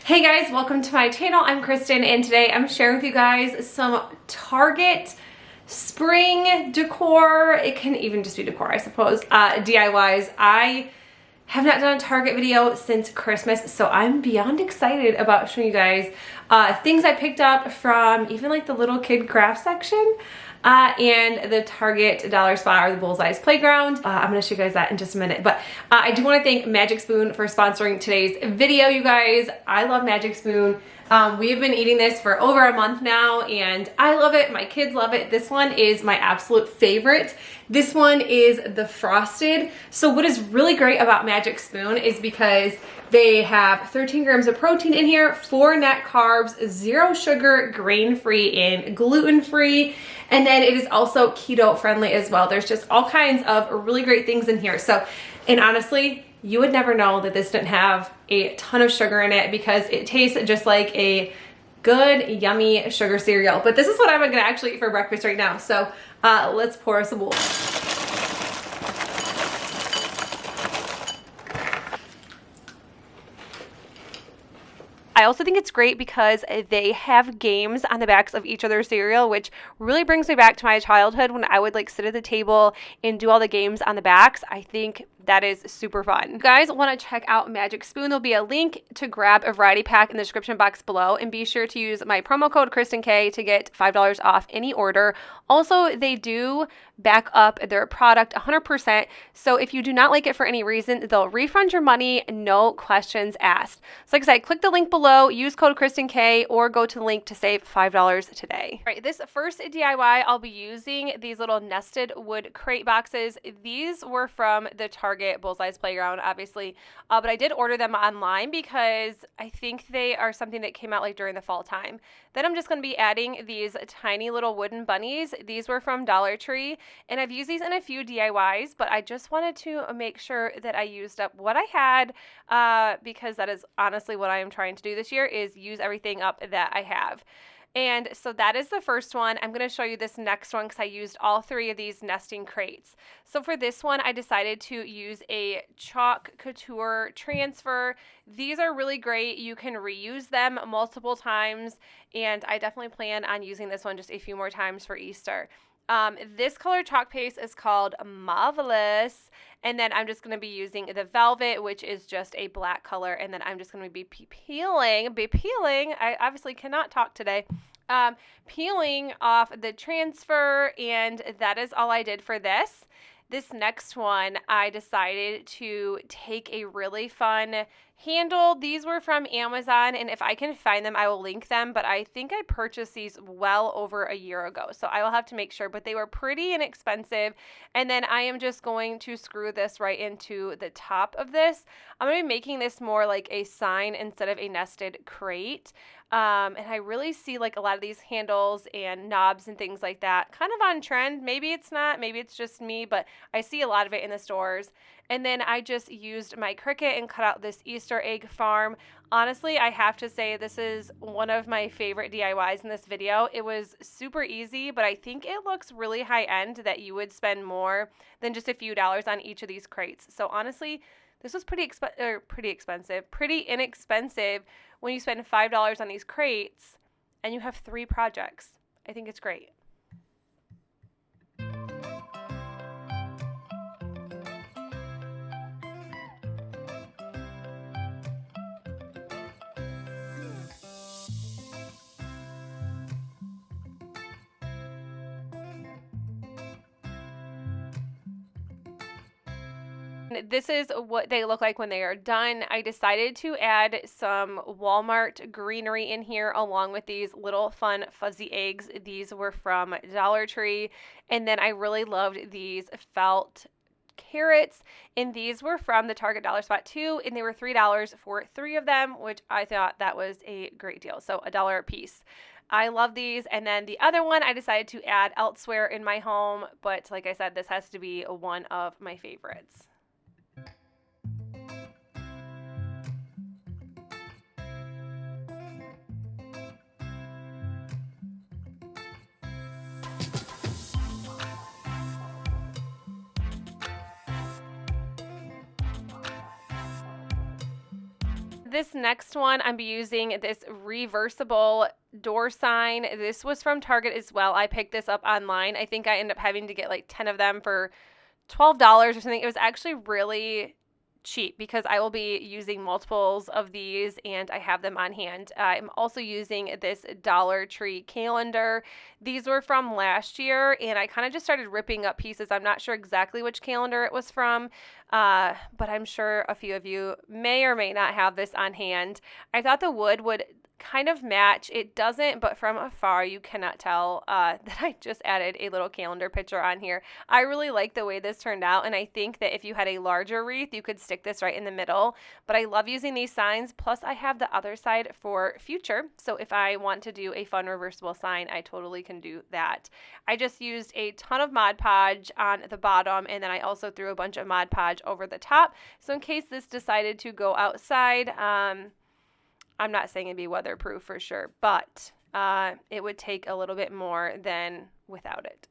Hey guys, welcome to my channel. I'm Kristen and today I'm sharing with you guys some Target spring decor. It can even just be decor, I suppose, DIYs. I have not done a Target video since Christmas, so I'm beyond excited about showing you guys things I picked up from even like the little kid craft section and the Target Dollar Spot or the Bullseye's Playground. I'm gonna show you guys that in just a minute, but I do wanna thank Magic Spoon for sponsoring today's video, you guys. I love Magic Spoon. We've been eating this for over a month now and I love it, my kids love it. This one is my absolute favorite. This one is the frosted. So what is really great about Magic Spoon is because they have 13 grams of protein in here, 4 net carbs, 0 sugar, grain-free and gluten-free. And then it is also keto friendly as well. There's just all kinds of really great things in here. So, and honestly, you would never know that this didn't have a ton of sugar in it because it tastes just like a good, yummy sugar cereal. But this is what I'm gonna actually eat for breakfast right now. So let's pour us a bowl. I also think it's great because they have games on the backs of each of their cereal, which really brings me back to my childhood when I would like sit at the table and do all the games on the backs. I think that is super fun. If you guys want to check out Magic Spoon, there'll be a link to grab a variety pack in the description box below, and be sure to use my promo code KRISTINK to get $5 off any order. Also, they do back up their product 100%, so if you do not like it for any reason, they'll refund your money, no questions asked. So like I said, click the link below, use code KRISTINK, or go to the link to save $5 today. All right, this first DIY, I'll be using these little nested wood crate boxes. These were from the Target Bullseye's Playground, obviously, but I did order them online because I think they are something that came out like during the fall time. Then I'm just going to be adding these tiny little wooden bunnies. These were from Dollar Tree, and I've used these in a few DIYs, but I just wanted to make sure that I used up what I had because that is honestly what I am trying to do this year, is use everything up that I have. And so that is the first one. I'm going to show you this next one because I used all 3 of these nesting crates. So for this one, I decided to use a chalk couture transfer. These are really great. You can reuse them multiple times, and I definitely plan on using this one just a few more times for Easter. This color chalk paste is called Marvelous, and then I'm just going to be using the Velvet, which is just a black color, and then I'm just going to be peeling, I obviously cannot talk today, peeling off the transfer, and that is all I did for this. This next one, I decided to take a really fun handle. These were from Amazon, and if I can find them, I will link them, but I think I purchased these well over a year ago, so I will have to make sure, but they were pretty inexpensive. And then I am just going to screw this right into the top of this. I'm going to be making this more like a sign instead of a nested crate. And I really see like a lot of these handles and knobs and things like that kind of on trend. Maybe it's not, maybe it's just me, but I see a lot of it in the stores. And then I just used my Cricut and cut out this Easter egg farm. Honestly, I have to say this is one of my favorite DIYs in this video. It was super easy, but I think it looks really high end that you would spend more than just a few dollars on each of these crates. So honestly, this was pretty inexpensive when you spend $5 on these crates and you have 3 projects. I think it's great. This is what they look like when they are done. I decided to add some Walmart greenery in here along with these little fun fuzzy eggs. These were from Dollar Tree. And then I really loved these felt carrots, and these were from the Target Dollar Spot too, and they were $3 for 3 of them, which I thought that was a great deal. So $1 a piece. I love these. And then the other one I decided to add elsewhere in my home, but like I said, this has to be one of my favorites. this next one, I'm using this reversible door sign. This was from Target as well. I picked this up online. I think I ended up having to get like 10 of them for $12 or something. It was actually really cheap because I will be using multiples of these and I have them on hand. I'm also using this Dollar Tree calendar. These were from last year and I kind of just started ripping up pieces. I'm not sure exactly which calendar it was from, but I'm sure a few of you may or may not have this on hand. I thought the wood would kind of match. It doesn't, but from afar you cannot tell that I just added a little calendar picture on here. I really like the way this turned out, and I think that if you had a larger wreath you could stick this right in the middle, but I love using these signs. Plus I have the other side for future, so if I want to do a fun reversible sign I totally can do that. I just used a ton of Mod Podge on the bottom, and then I also threw a bunch of Mod Podge over the top, so in case this decided to go outside, I'm not saying it'd be weatherproof for sure, but it would take a little bit more than without it.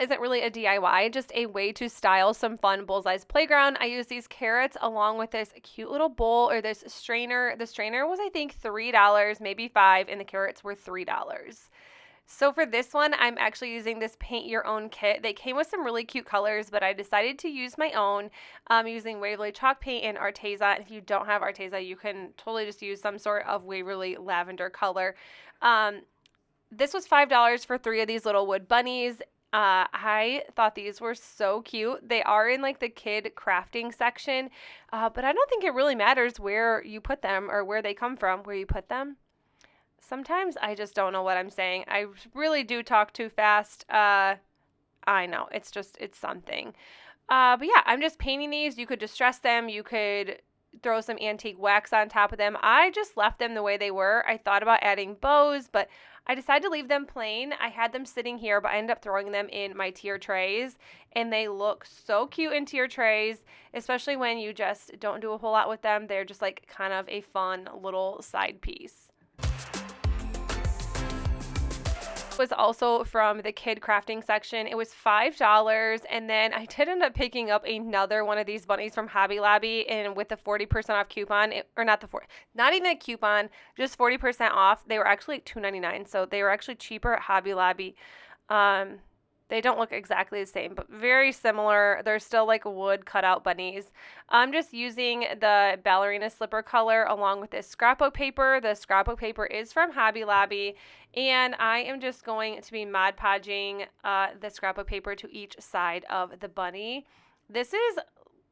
Isn't really a DIY, just a way to style some fun Bullseye's playground. I use these carrots along with this cute little bowl or this strainer. The strainer was I think $3, maybe $5, and the carrots were $3. So for this one, I'm actually using this paint your own kit. They came with some really cute colors, but I decided to use my own using Waverly chalk paint and Arteza. And if you don't have Arteza, you can totally just use some sort of Waverly lavender color. This was $5 for 3 of these little wood bunnies. I thought these were so cute. They are in like the kid crafting section, but I don't think it really matters where you put them or where they come from, where you put them. Sometimes I just don't know what I'm saying. I really do talk too fast. I know, it's something. But yeah, I'm just painting these. You could distress them. You could throw some antique wax on top of them. I just left them the way they were. I thought about adding bows, but I decided to leave them plain. I had them sitting here, but I ended up throwing them in my tier trays, and they look so cute in tier trays, especially when you just don't do a whole lot with them. They're just like kind of a fun little side piece. Was also from the kid crafting section. It was $5, and then I did end up picking up another one of these bunnies from Hobby Lobby, and with the 40% off coupon, not even a coupon, just 40% off. They were actually like $2.99, so they were actually cheaper at Hobby Lobby. They don't look exactly the same, but very similar. They're still like wood cutout bunnies. I'm just using the ballerina slipper color along with this scrapbook paper. The scrapbook paper is from Hobby Lobby, and I am just going to be Mod Podging the scrapbook paper to each side of the bunny. This is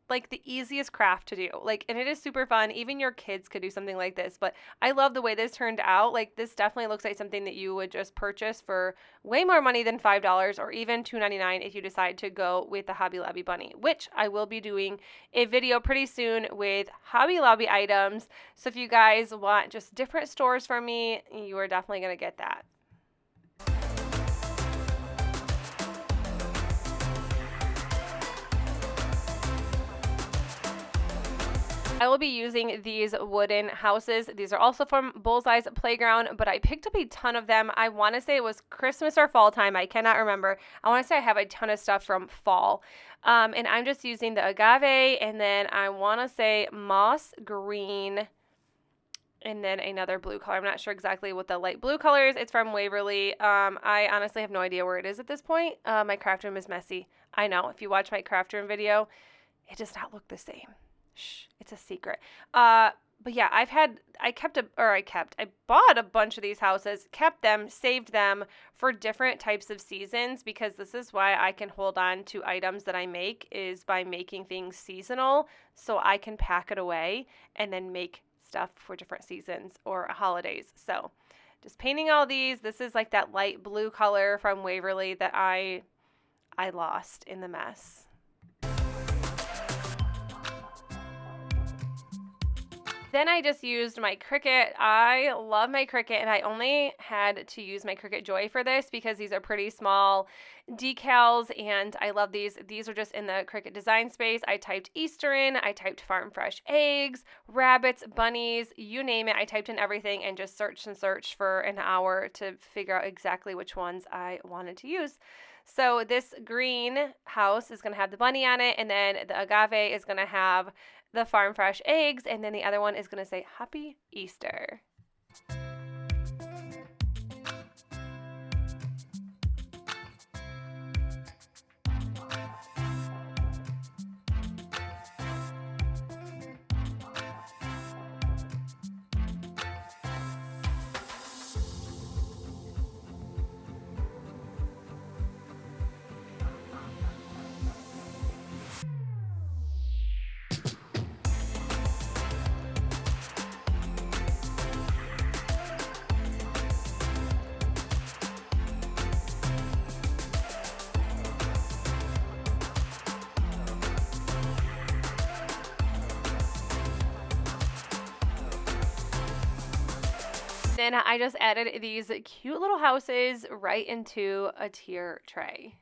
like the easiest craft to do, and it is super fun. Even your kids could do something like this, but I love the way this turned out. This definitely looks like something that you would just purchase for way more money than $5 or even $2.99 if you decide to go with the Hobby Lobby bunny, which I will be doing a video pretty soon with Hobby Lobby items. So if you guys want just different stores from me, you are definitely going to get that. I will be using these wooden houses. These are also from Bullseye's Playground, but I picked up a ton of them. I want to say it was Christmas or fall time. I cannot remember. I want to say I have a ton of stuff from fall. And I'm just using the agave, and then I want to say moss green, and then another blue color. I'm not sure exactly what the light blue color is. It's from Waverly. I honestly have no idea where it is at this point. My craft room is messy. I know. If you watch my craft room video, it does not look the same. Shh, it's a secret. But yeah, I bought a bunch of these houses, kept them, saved them for different types of seasons, because this is why I can hold on to items that I make, is by making things seasonal, so I can pack it away and then make stuff for different seasons or holidays. So just painting all these. This is like that light blue color from Waverly that I lost in the mess. Then I just used my Cricut. I love my Cricut, and I only had to use my Cricut Joy for this because these are pretty small decals, and I love these. These are just in the Cricut design space. I typed Easter in, I typed farm fresh eggs, rabbits, bunnies, you name it. I typed in everything and just searched and searched for an hour to figure out exactly which ones I wanted to use. So this green house is going to have the bunny on it, and then the agave is going to have the farm fresh eggs, and then the other one is going to say Happy Easter. Then I just added these cute little houses right into a tier tray.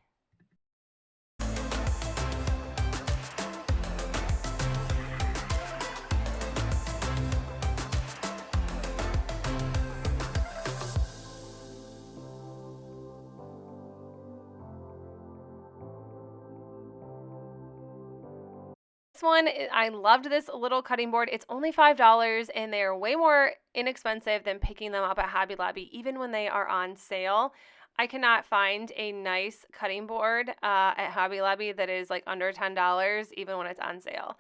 This one, I loved this little cutting board. It's only $5 and they're way more inexpensive than picking them up at Hobby Lobby, even when they are on sale. I cannot find a nice cutting board at Hobby Lobby that is like under $10, even when it's on sale.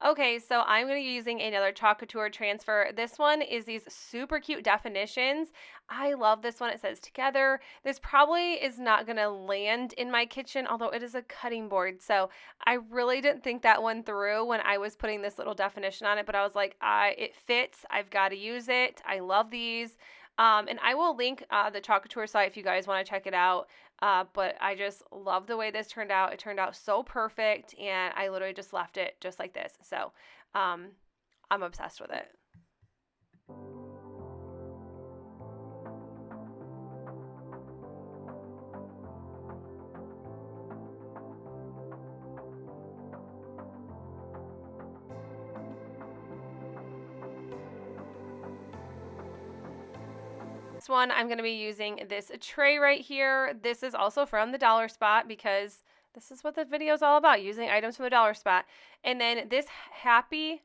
Okay, so I'm going to be using another Chalk Couture transfer. This one is these super cute definitions. I love this one. It says together. This probably is not going to land in my kitchen, although it is a cutting board. So I really didn't think that one through when I was putting this little definition on it, but I was like, it fits. I've got to use it. I love these. And I will link the Chalk Couture site if you guys want to check it out. But I just love the way this turned out. It turned out so perfect, and I literally just left it just like this. So I'm obsessed with it. One, I'm going to be using this tray right here. This is also from the Dollar Spot because this is what the video is all about, using items from the Dollar Spot. And then this Happy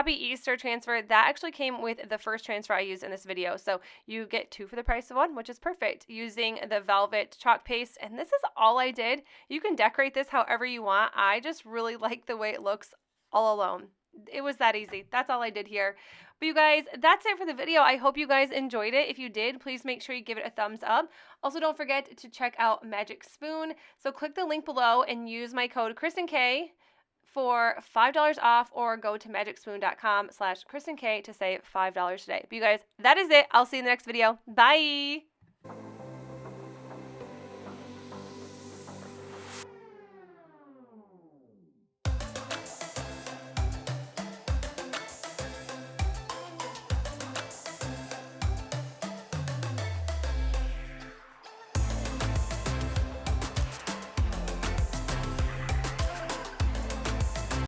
Easter transfer, that actually came with the first transfer I used in this video. So you get 2 for the price of 1, which is perfect, using the velvet chalk paste. And this is all I did. You can decorate this however you want. I just really like the way it looks all alone. It was that easy. That's all I did here. But you guys, that's it for the video. I hope you guys enjoyed it. If you did, please make sure you give it a thumbs up. Also, don't forget to check out Magic Spoon. So click the link below and use my code KRISTINK for $5 off, or go to magicspoon.com/KRISTINK to save $5 today. But you guys, that is it. I'll see you in the next video. Bye.